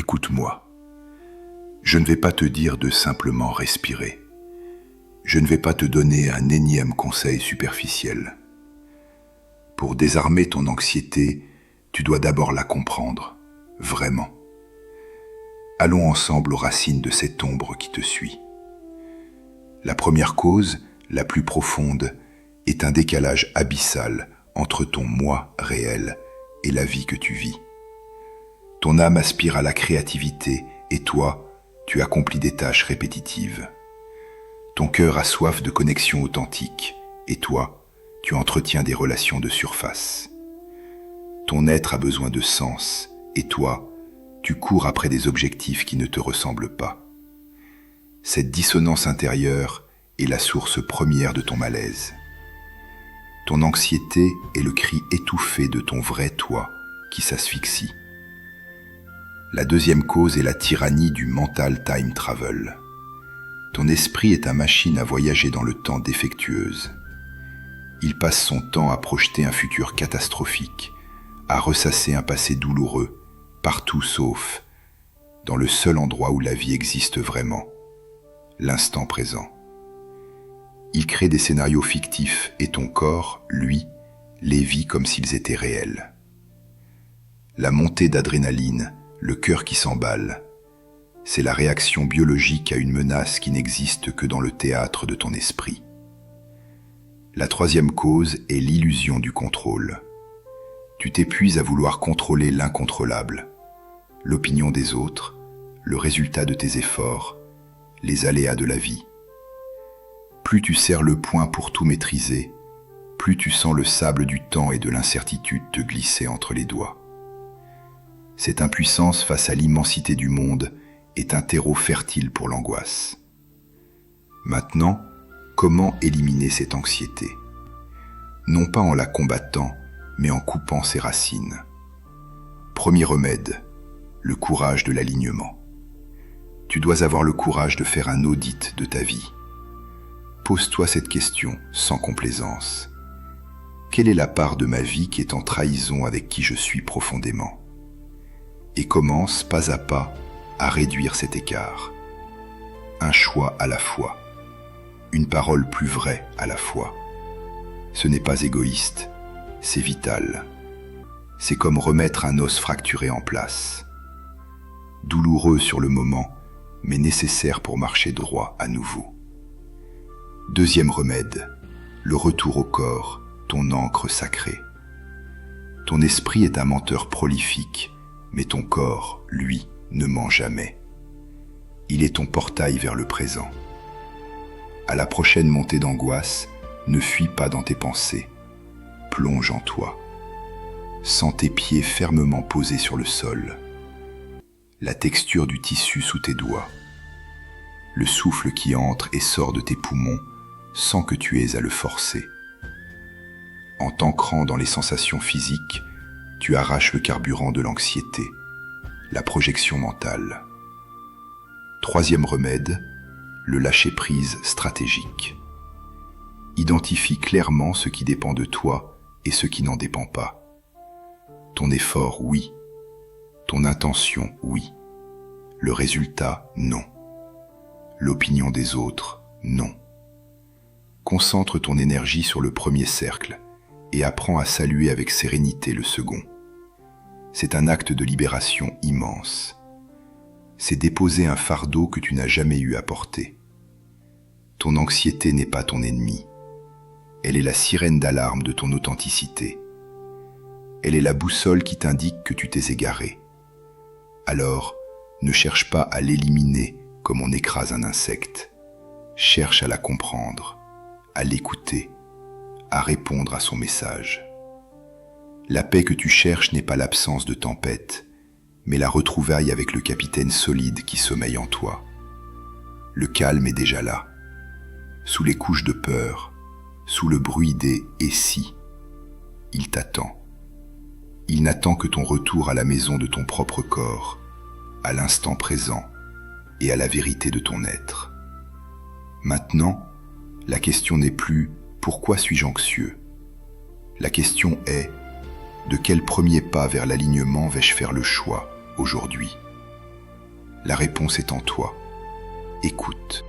Écoute-moi. Je ne vais pas te dire de simplement respirer. Je ne vais pas te donner un énième conseil superficiel. Pour désarmer ton anxiété, tu dois d'abord la comprendre, vraiment. Allons ensemble aux racines de cette ombre qui te suit. La première cause, la plus profonde, est un décalage abyssal entre ton moi réel et la vie que tu vis. Ton âme aspire à la créativité et toi, tu accomplis des tâches répétitives. Ton cœur a soif de connexion authentique et toi, tu entretiens des relations de surface. Ton être a besoin de sens et toi, tu cours après des objectifs qui ne te ressemblent pas. Cette dissonance intérieure est la source première de ton malaise. Ton anxiété est le cri étouffé de ton vrai toi qui s'asphyxie. La deuxième cause est la tyrannie du mental time travel. Ton esprit est une machine à voyager dans le temps défectueuse. Il passe son temps à projeter un futur catastrophique, à ressasser un passé douloureux, partout sauf dans le seul endroit où la vie existe vraiment, l'instant présent. Il crée des scénarios fictifs et ton corps, lui, les vit comme s'ils étaient réels. La montée d'adrénaline, le cœur qui s'emballe, c'est la réaction biologique à une menace qui n'existe que dans le théâtre de ton esprit. La troisième cause est l'illusion du contrôle. Tu t'épuises à vouloir contrôler l'incontrôlable, l'opinion des autres, le résultat de tes efforts, les aléas de la vie. Plus tu serres le poing pour tout maîtriser, plus tu sens le sable du temps et de l'incertitude te glisser entre les doigts. Cette impuissance face à l'immensité du monde est un terreau fertile pour l'angoisse. Maintenant, comment éliminer cette anxiété? Non pas en la combattant, mais en coupant ses racines. Premier remède, le courage de l'alignement. Tu dois avoir le courage de faire un audit de ta vie. Pose-toi cette question sans complaisance. Quelle est la part de ma vie qui est en trahison avec qui je suis profondément? Et commence pas à pas à réduire cet écart. Un choix à la fois, une parole plus vraie à la fois. Ce n'est pas égoïste, c'est vital. C'est comme remettre un os fracturé en place. Douloureux sur le moment, mais nécessaire pour marcher droit à nouveau. Deuxième remède, le retour au corps, ton encre sacrée. Ton esprit est un menteur prolifique, mais ton corps, lui, ne ment jamais. Il est ton portail vers le présent. À la prochaine montée d'angoisse, ne fuis pas dans tes pensées. Plonge en toi. Sens tes pieds fermement posés sur le sol. La texture du tissu sous tes doigts. Le souffle qui entre et sort de tes poumons sans que tu aies à le forcer. En t'ancrant dans les sensations physiques, tu arraches le carburant de l'anxiété, la projection mentale. Troisième remède, le lâcher-prise stratégique. Identifie clairement ce qui dépend de toi et ce qui n'en dépend pas. Ton effort, oui. Ton intention, oui. Le résultat, non. L'opinion des autres, non. Concentre ton énergie sur le premier cercle et apprends à saluer avec sérénité le second. C'est un acte de libération immense. C'est déposer un fardeau que tu n'as jamais eu à porter. Ton anxiété n'est pas ton ennemi. Elle est la sirène d'alarme de ton authenticité. Elle est la boussole qui t'indique que tu t'es égaré. Alors, ne cherche pas à l'éliminer comme on écrase un insecte. Cherche à la comprendre, à l'écouter, à répondre à son message. La paix que tu cherches n'est pas l'absence de tempête, mais la retrouvaille avec le capitaine solide qui sommeille en toi. Le calme est déjà là, sous les couches de peur, sous le bruit des « et si ». Il t'attend. Il n'attend que ton retour à la maison de ton propre corps, à l'instant présent et à la vérité de ton être. Maintenant, la question n'est plus « pourquoi suis-je anxieux ?» La question est « de quel premier pas vers l'alignement vais-je faire le choix aujourd'hui ?» La réponse est en toi. Écoute.